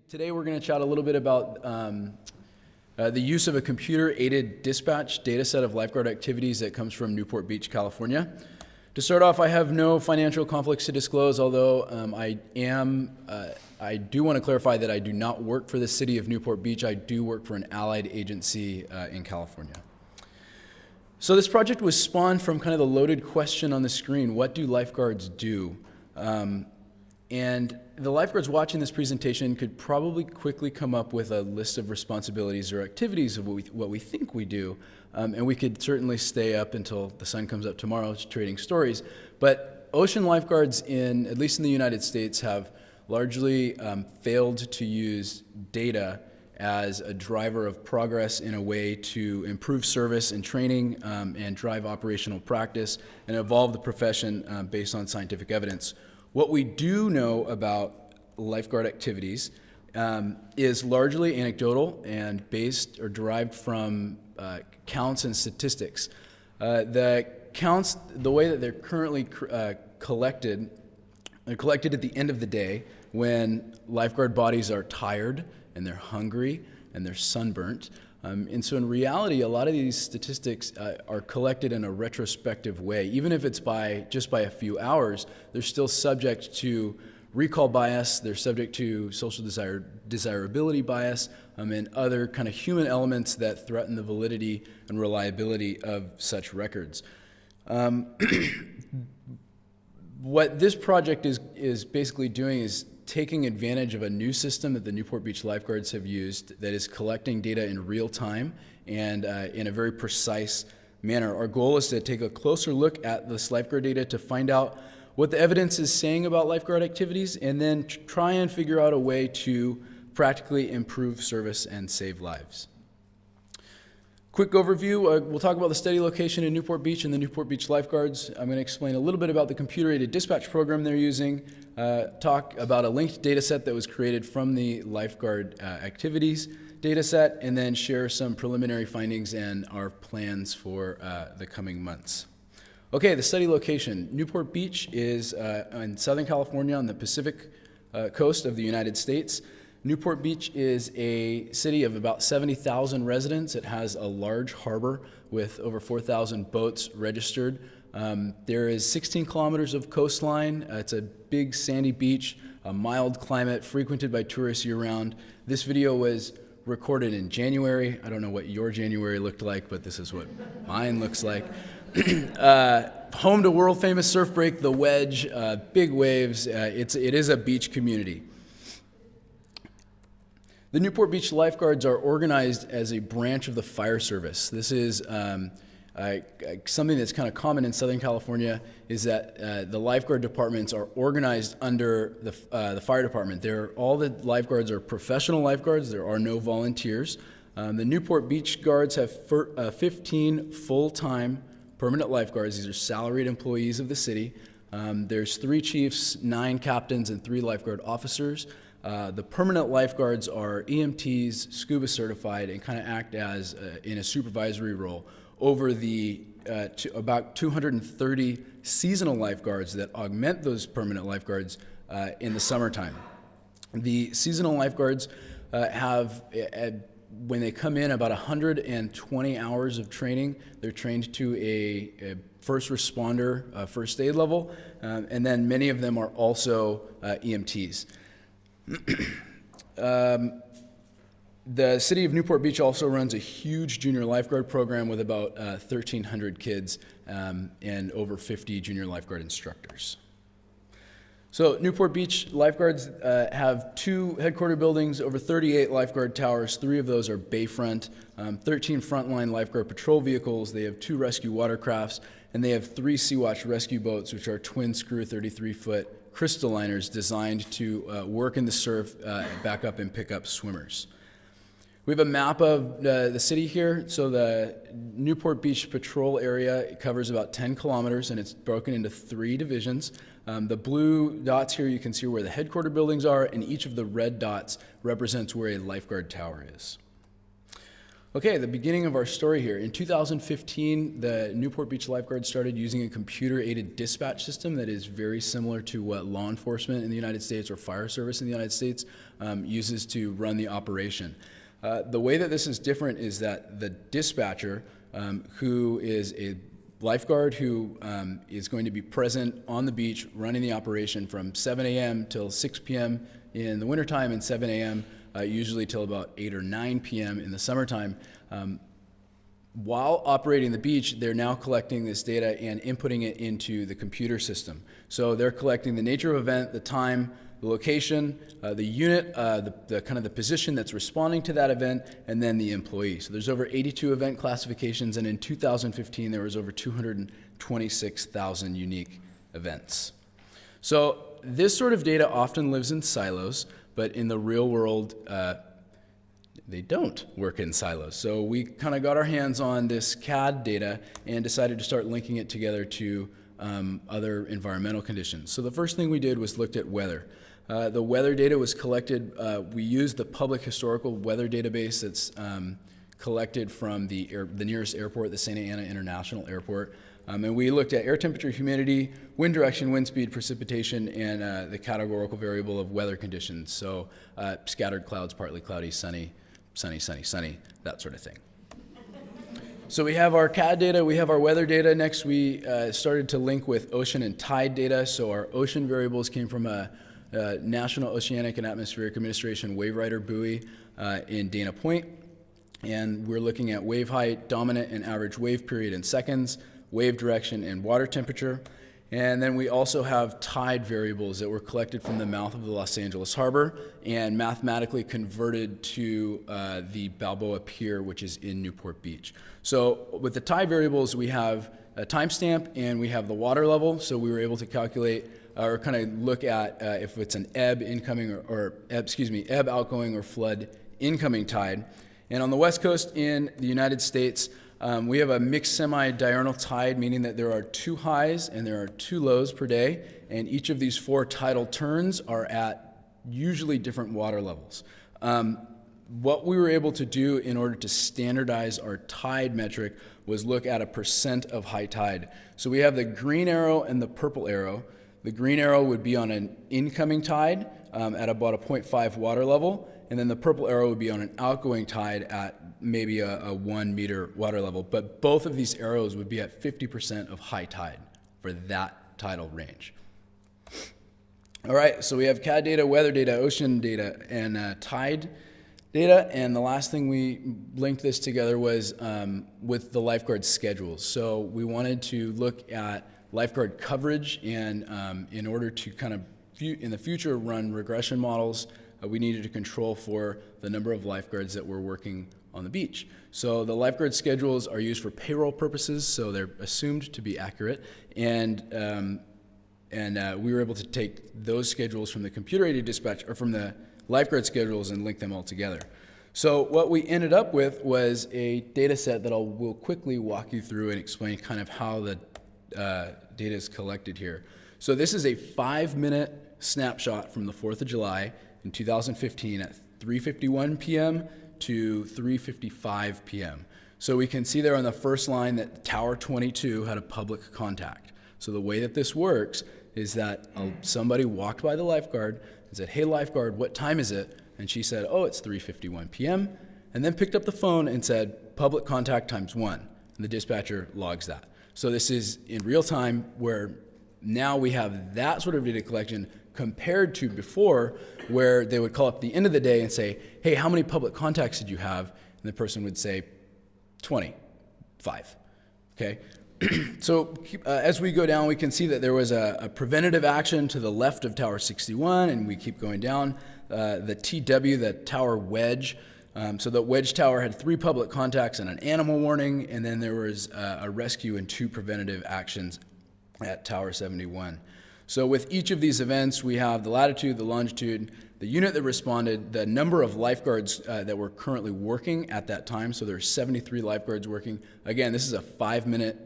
Today we're going to chat a little bit about the use of a computer-aided dispatch data set of lifeguard activities that comes from Newport Beach, California. To start off, I have no financial conflicts to disclose, although I do want to clarify that I do not work for the city of Newport Beach. I do work for an allied agency in California. So this project was spawned from kind of the loaded question on the screen: what do lifeguards do? And the lifeguards watching this presentation could probably quickly come up with a list of responsibilities or activities of what we think we do. And we could certainly stay up until the sun comes up tomorrow trading stories. But ocean lifeguards, at least in the United States, have largely failed to use data as a driver of progress in a way to improve service and training and drive operational practice and evolve the profession based on scientific evidence. What we do know about lifeguard activities is largely anecdotal and based or derived from counts and statistics. The counts, the way that they're currently collected, they're collected at the end of the day when lifeguard bodies are tired and they're hungry and they're sunburnt. And so in reality, a lot of these statistics are collected in a retrospective way. Even if it's just by a few hours, they're still subject to recall bias, they're subject to social desirability bias, and other kind of human elements that threaten the validity and reliability of such records. What this project is basically doing is taking advantage of a new system that the Newport Beach lifeguards have used that is collecting data in real time and in a very precise manner. Our goal is to take a closer look at this lifeguard data to find out what the evidence is saying about lifeguard activities and then try and figure out a way to practically improve service and save lives. Quick overview, we'll talk about the study location in Newport Beach and the Newport Beach lifeguards. I'm going to explain a little bit about the computer-aided dispatch program they're using, talk about a linked data set that was created from the lifeguard activities data set, and then share some preliminary findings and our plans for the coming months. Okay, the study location. Newport Beach is in Southern California on the Pacific coast of the United States. Newport Beach is a city of about 70,000 residents. It has a large harbor with over 4,000 boats registered. There is 16 kilometers of coastline. It's a big sandy beach, a mild climate, frequented by tourists year-round. This video was recorded in January. I don't know what your January looked like, but this is what mine looks like. Home to world-famous surf break, The Wedge, big waves. It is a beach community. The Newport Beach lifeguards are organized as a branch of the fire service. This is something that's kind of common in Southern California, is that the lifeguard departments are organized under the fire department. All the lifeguards are professional lifeguards. There are no volunteers. The Newport Beach guards have 15 full-time permanent lifeguards. These are salaried employees of the city. There's 3 chiefs, 9 captains, and 3 lifeguard officers. The permanent lifeguards are EMTs, scuba certified, and kind of act as in a supervisory role over the about 230 seasonal lifeguards that augment those permanent lifeguards in the summertime. The seasonal lifeguards have, when they come in, about 120 hours of training. They're trained to a first responder, first aid level, and then many of them are also EMTs. The city of Newport Beach also runs a huge junior lifeguard program with about 1,300 kids and over 50 junior lifeguard instructors. So Newport Beach lifeguards have 2 headquarter buildings, over 38 lifeguard towers. 3 of those are bayfront, 13 frontline lifeguard patrol vehicles. They have 2 rescue watercrafts, and they have 3 Sea-Watch rescue boats, which are twin-screw 33-foot crystalliners designed to work in the surf, back up and pick up swimmers. We have a map of the city here. So the Newport Beach patrol area covers about 10 kilometers, and it's broken into 3 divisions. The blue dots here, you can see where the headquarter buildings are, and each of the red dots represents where a lifeguard tower is. Okay, the beginning of our story here. In 2015, the Newport Beach Lifeguard started using a computer-aided dispatch system that is very similar to what law enforcement in the United States or fire service in the United States uses to run the operation. The way that this is different is that the dispatcher, who is a lifeguard who is going to be present on the beach running the operation from 7 a.m. till 6 p.m. in the wintertime and 7 a.m. Usually till about 8 or 9 p.m. in the summertime. While operating the beach, they're now collecting this data and inputting it into the computer system. So they're collecting the nature of event, the time, the location, the unit, the kind of the position that's responding to that event, and then the employee. So there's over 82 event classifications, and in 2015 there was over 226,000 unique events. So this sort of data often lives in silos, but in the real world, they don't work in silos. So we kind of got our hands on this CAD data and decided to start linking it together to other environmental conditions. So the first thing we did was looked at weather. The weather data was collected, we used the public historical weather database that's collected from the nearest airport, the Santa Ana International Airport. And we looked at air temperature, humidity, wind direction, wind speed, precipitation, and the categorical variable of weather conditions. So scattered clouds, partly cloudy, sunny, sunny, sunny, sunny, that sort of thing. So we have our CAD data, we have our weather data. Next, we started to link with ocean and tide data. So our ocean variables came from a National Oceanic and Atmospheric Administration wave rider buoy in Dana Point. And we're looking at wave height, dominant and average wave period in seconds, wave direction, and water temperature. And then we also have tide variables that were collected from the mouth of the Los Angeles Harbor and mathematically converted to the Balboa Pier, which is in Newport Beach. So with the tide variables, we have a timestamp and we have the water level. So we were able to calculate or kind of look at if it's an ebb incoming ebb outgoing or flood incoming tide. And on the West Coast in the United States, we have a mixed semi-diurnal tide, meaning that there are 2 highs and there are 2 lows per day, and each of these 4 tidal turns are at usually different water levels. What we were able to do in order to standardize our tide metric was look at a percent of high tide. So we have the green arrow and the purple arrow. The green arrow would be on an incoming tide at about a 0.5 water level, and then the purple arrow would be on an outgoing tide at maybe a 1 meter water level. But both of these arrows would be at 50% of high tide for that tidal range. All right, so we have CAD data, weather data, ocean data, and tide data. And the last thing we linked this together was with the lifeguard schedules. So we wanted to look at lifeguard coverage, and in order to kind of in the future run regression models, we needed to control for the number of lifeguards that were working on the beach. So the lifeguard schedules are used for payroll purposes, so they're assumed to be accurate. And we were able to take those schedules from the computer-aided dispatch, or from the lifeguard schedules, and link them all together. So what we ended up with was a data set that we'll quickly walk you through and explain kind of how the data is collected here. So this is a 5-minute snapshot from the 4th of July in 2015 at 3:51 p.m. to 3:55 p.m. So we can see there on the first line that Tower 22 had a public contact. So the way that this works is that somebody walked by the lifeguard and said, "Hey lifeguard, what time is it?" And she said, "Oh, it's 3:51 p.m. and then picked up the phone and said, "Public contact times 1." And the dispatcher logs that. So this is in real time, where now we have that sort of data collection compared to before, where they would call up the end of the day and say, "Hey, how many public contacts did you have?" And the person would say, 25. Okay? So as we go down, we can see that there was a preventative action to the left of Tower 61, and we keep going down. The TW, the tower wedge. So the wedge tower had 3 public contacts and an animal warning, and then there was a rescue and 2 preventative actions at Tower 71. So with each of these events, we have the latitude, the longitude, the unit that responded, the number of lifeguards that were currently working at that time. So there's 73 lifeguards working. Again, this is a 5-minute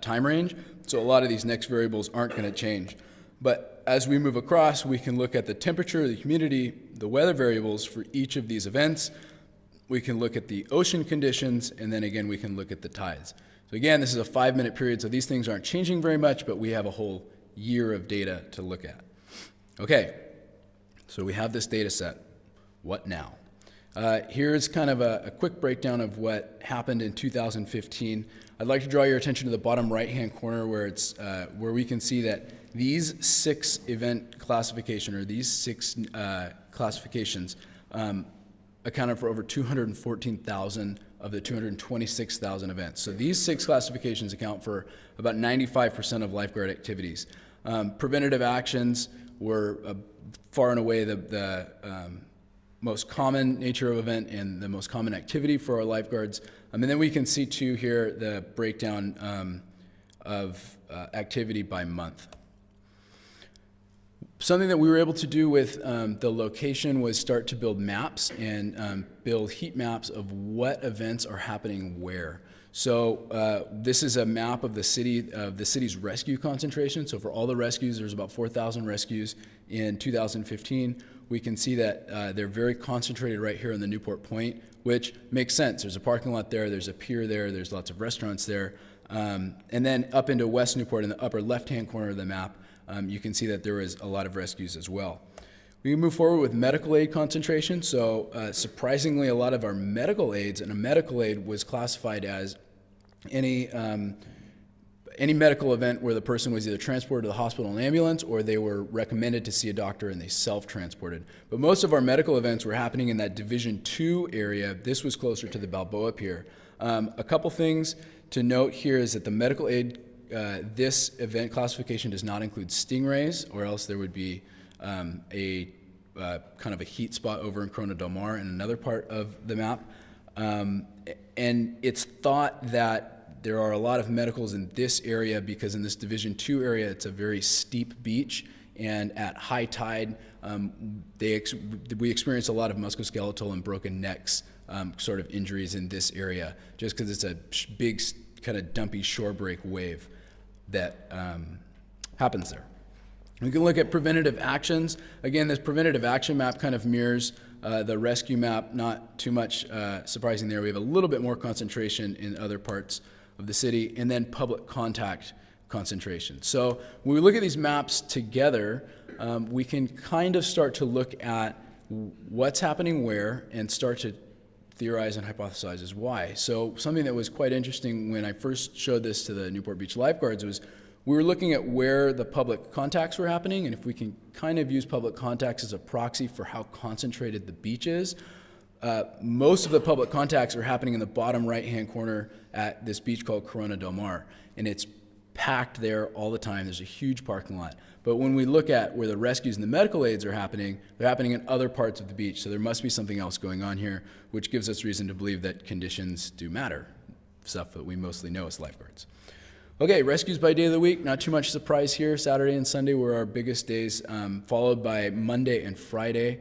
time range, so a lot of these next variables aren't going to change. But as we move across, we can look at the temperature, the humidity, the weather variables for each of these events. we can look at the ocean conditions, and then again, we can look at the tides. So again, this is a 5-minute period, so these things aren't changing very much, but we have a whole year of data to look at. Okay, so we have this data set. What now? Here's kind of a quick breakdown of what happened in 2015. I'd like to draw your attention to the bottom right-hand corner where we can see that these 6 event classification, or these 6 classifications, accounted for over 214,000 of the 226,000 events. So these 6 classifications account for about 95% of lifeguard activities. Preventative actions were far and away the most common nature of event and the most common activity for our lifeguards. And then we can see too here the breakdown of activity by month. Something that we were able to do with the location was start to build maps and build heat maps of what events are happening where. So this is a map of the city's rescue concentration. So for all the rescues, there's about 4,000 rescues in 2015. We can see that they're very concentrated right here in the Newport Point, which makes sense. There's a parking lot there, there's a pier there, there's lots of restaurants there. And then up into West Newport in the upper left-hand corner of the map, you can see that there is a lot of rescues as well. We can move forward with medical aid concentration. So surprisingly, a lot of our medical aids, and a medical aid was classified as any medical event where the person was either transported to the hospital in an ambulance or they were recommended to see a doctor and they self-transported. But most of our medical events were happening in that Division 2 area. This was closer to the Balboa Pier. A couple things to note here is that the medical aid, this event classification does not include stingrays, or else there would be a kind of a heat spot over in Corona del Mar in another part of the map. And it's thought that there are a lot of medicals in this area because in this Division 2 area, it's a very steep beach, and at high tide, we experience a lot of musculoskeletal and broken necks sort of injuries in this area, just because it's a big kind of dumpy shore break wave that happens there. We can look at preventative actions. Again, this preventative action map kind of mirrors the rescue map, not too much surprising there. We have a little bit more concentration in other parts of the city, and then public contact concentration. So when we look at these maps together, we can kind of start to look at what's happening where and start to theorize and hypothesize as why. So something that was quite interesting when I first showed this to the Newport Beach lifeguards was we were looking at where the public contacts were happening, and if we can kind of use public contacts as a proxy for how concentrated the beach is, most of the public contacts are happening in the bottom right-hand corner at this beach called Corona del Mar, and it's packed there all the time. There's a huge parking lot. But when we look at where the rescues and the medical aids are happening, they're happening in other parts of the beach. So there must be something else going on here, which gives us reason to believe that conditions do matter, stuff that we mostly know as lifeguards. Okay, rescues by day of the week, not too much surprise here. Saturday and Sunday were our biggest days, followed by Monday and Friday.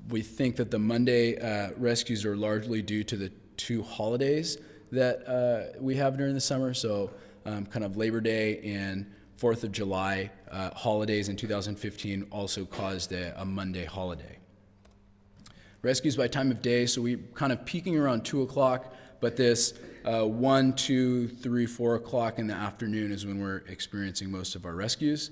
We think that the Monday rescues are largely due to the 2 holidays that we have during the summer. So kind of Labor Day and 4th of July holidays in 2015 also caused a Monday holiday. Rescues by time of day, so we kind of peaking around 2 o'clock, but this 1, 2, 3, 4 o'clock in the afternoon is when we're experiencing most of our rescues.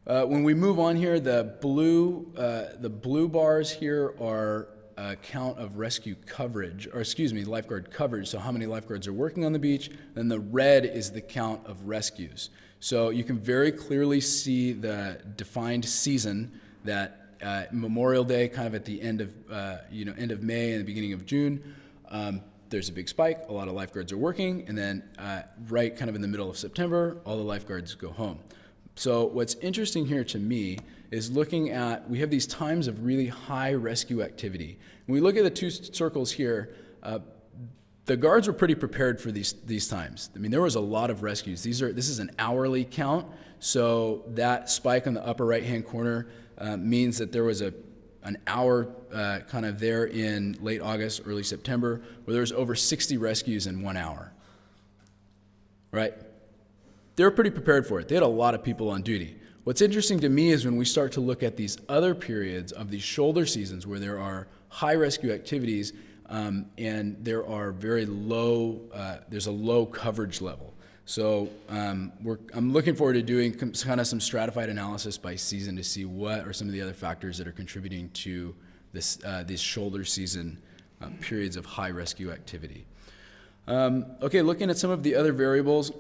When we move on here, the blue bars here are a count of rescue coverage, or excuse me, lifeguard coverage, so how many lifeguards are working on the beach, and the red is the count of rescues. So you can very clearly see the defined season that Memorial Day, kind of at the end of end of May and the beginning of June, there's a big spike, a lot of lifeguards are working, and then right kind of in the middle of September, all the lifeguards go home. So what's interesting here to me is looking at, we have these times of really high rescue activity. When we look at the 2 circles here, the guards were pretty prepared for these times. I mean, there was a lot of rescues. This is an hourly count, so that spike on the upper right-hand corner means that there was an hour kind of there in late August, early September, where there was over 60 rescues in 1 hour, right? They were pretty prepared for it. They had a lot of people on duty. what's interesting to me is when we start to look at these other periods of these shoulder seasons where there are high rescue activities and there are very low, there's a low coverage level. So I'm looking forward to doing kind of some stratified analysis by season to see what are some of the other factors that are contributing to these shoulder season periods of high rescue activity. Okay, looking at some of the other variables,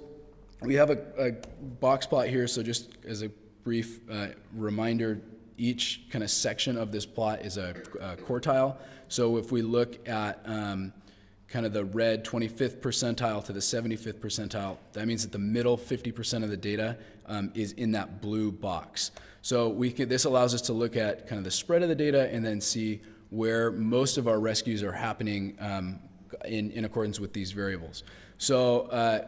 we have a box plot here, so just as a brief reminder, each kind of section of this plot is a quartile. So if we look at kind of the red 25th percentile to the 75th percentile, that means that the middle 50% of the data is in that blue box. So this allows us to look at kind of the spread of the data and then see where most of our rescues are happening in accordance with these variables. So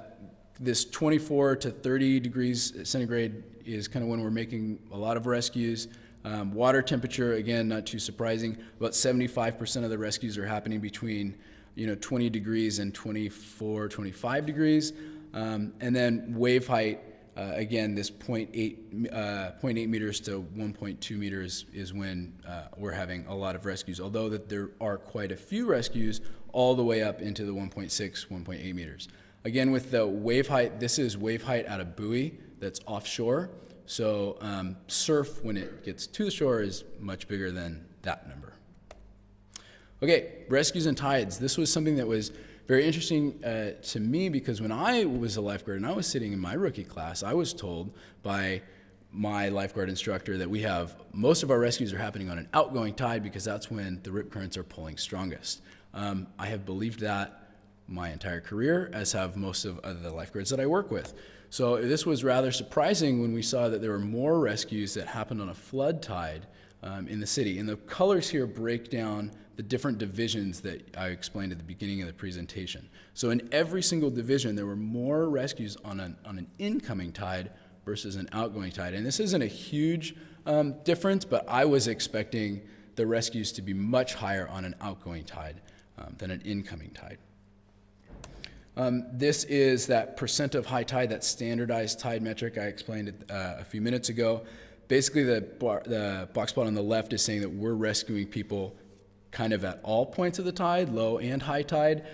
this 24 to 30 degrees centigrade is kind of when we're making a lot of rescues. Water temperature, again, not too surprising. About 75% of the rescues are happening between 20 degrees and 24, 25 degrees. And then wave height, again, this 0.8 meters to 1.2 meters is when we're having a lot of rescues, although that there are quite a few rescues all the way up into the 1.6, 1.8 meters. Again, with the wave height, this is wave height at a buoy that's offshore. So surf, when it gets to the shore, is much bigger than that number. Okay, rescues and tides. This was something that was very interesting to me because when I was a lifeguard and I was sitting in my rookie class, I was told by my lifeguard instructor that most of our rescues are happening on an outgoing tide because that's when the rip currents are pulling strongest. I have believed that my entire career, as have most of the lifeguards that I work with. So this was rather surprising when we saw that there were more rescues that happened on a flood tide in the city. And the colors here break down the different divisions that I explained at the beginning of the presentation. So in every single division, there were more rescues on an incoming tide versus an outgoing tide. And this isn't a huge difference, but I was expecting the rescues to be much higher on an outgoing tide than an incoming tide. This is that percent of high tide, that standardized tide metric I explained it a few minutes ago. Basically, the box plot on the left is saying that we're rescuing people kind of at all points of the tide, low and high tide,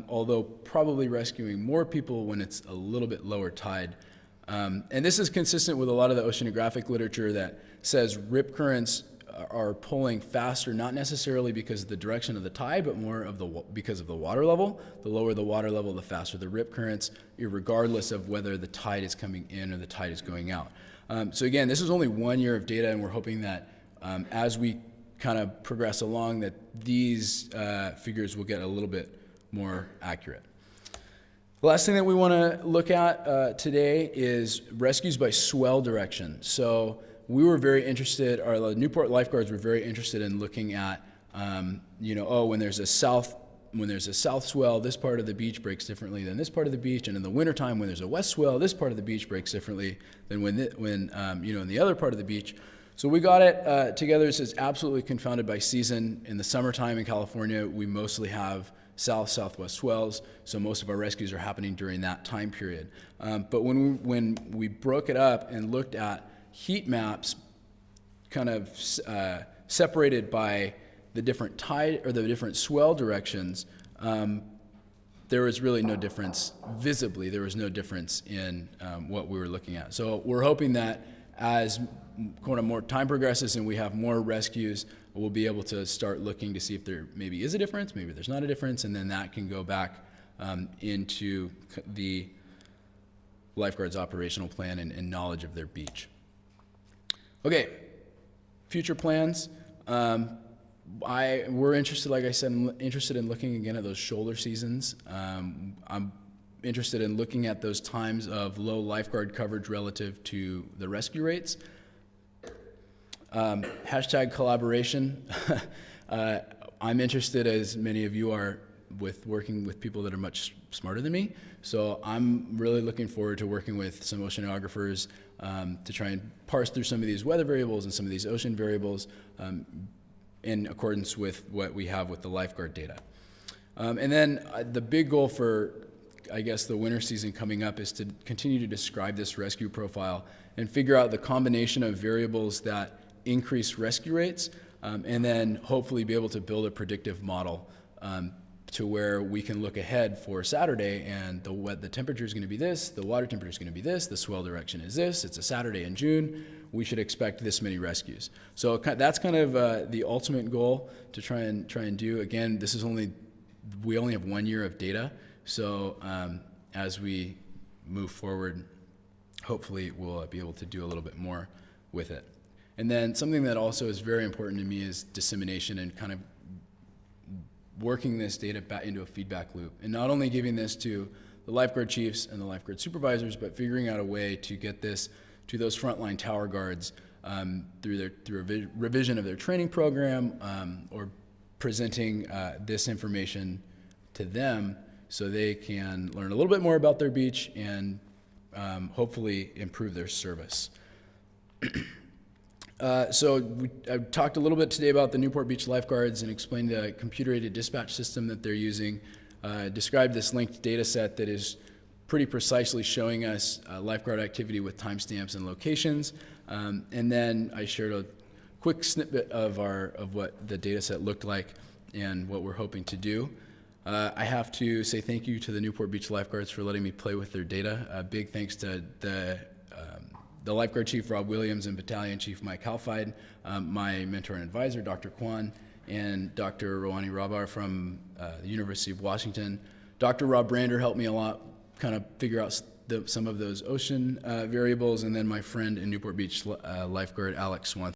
although probably rescuing more people when it's a little bit lower tide. And this is consistent with a lot of the oceanographic literature that says rip currents are pulling faster, not necessarily because of the direction of the tide, but more because of the water level. The lower the water level, the faster the rip currents, regardless of whether the tide is coming in or the tide is going out. So again, this is only 1 year of data, and we're hoping that as we kind of progress along, that these figures will get a little bit more accurate. The last thing that we want to look at today is rescues by swell direction. So we were very interested, our Newport lifeguards were very interested in looking at, when there's a south swell, this part of the beach breaks differently than this part of the beach, and in the wintertime when there's a west swell, this part of the beach breaks differently than when in the other part of the beach. So we got it together. This is absolutely confounded by season. In the summertime in California, we mostly have southwest swells, so most of our rescues are happening during that time period. But when we broke it up and looked at heat maps kind of separated by the different tide or the different swell directions, there was really no difference visibly. There was no difference in what we were looking at. So we're hoping that as more time progresses and we have more rescues, we'll be able to start looking to see if there maybe is a difference, maybe there's not a difference, and then that can go back into the lifeguard's operational plan and knowledge of their beach. Okay, future plans. We're interested, like I said, interested in looking again at those shoulder seasons. I'm interested in looking at those times of low lifeguard coverage relative to the rescue rates. Hashtag collaboration. I'm interested, as many of you are, with working with people that are much smarter than me. So I'm really looking forward to working with some oceanographers to try and parse through some of these weather variables and some of these ocean variables in accordance with what we have with the lifeguard data. And then the big goal for I guess, the winter season coming up is to continue to describe this rescue profile and figure out the combination of variables that increase rescue rates, and then hopefully be able to build a predictive model to where we can look ahead for Saturday, and the temperature is going to be this, the water temperature is going to be this, the swell direction is this, it's a Saturday in June, we should expect this many rescues. So that's kind of the ultimate goal to try and do. Again, we only have 1 year of data, so as we move forward, hopefully we'll be able to do a little bit more with it. And then something that also is very important to me is dissemination and kind of working this data back into a feedback loop, and not only giving this to the lifeguard chiefs and the lifeguard supervisors, but figuring out a way to get this to those frontline tower guards through a revision of their training program, or presenting this information to them so they can learn a little bit more about their beach and hopefully improve their service. I talked a little bit today about the Newport Beach Lifeguards and explained the computer-aided dispatch system that they're using. Described this linked data set that is pretty precisely showing us lifeguard activity with timestamps and locations. And then I shared a quick snippet of what the data set looked like and what we're hoping to do. I have to say thank you to the Newport Beach Lifeguards for letting me play with their data. A big thanks to the Lifeguard Chief, Rob Williams, and Battalion Chief, Mike Halfide, my mentor and advisor, Dr. Koon, and Dr. Rohani Rabar from the University of Washington. Dr. Rob Brander helped me a lot kind of figure out some of those ocean variables, and then my friend in Newport Beach Lifeguard, Alex Swan.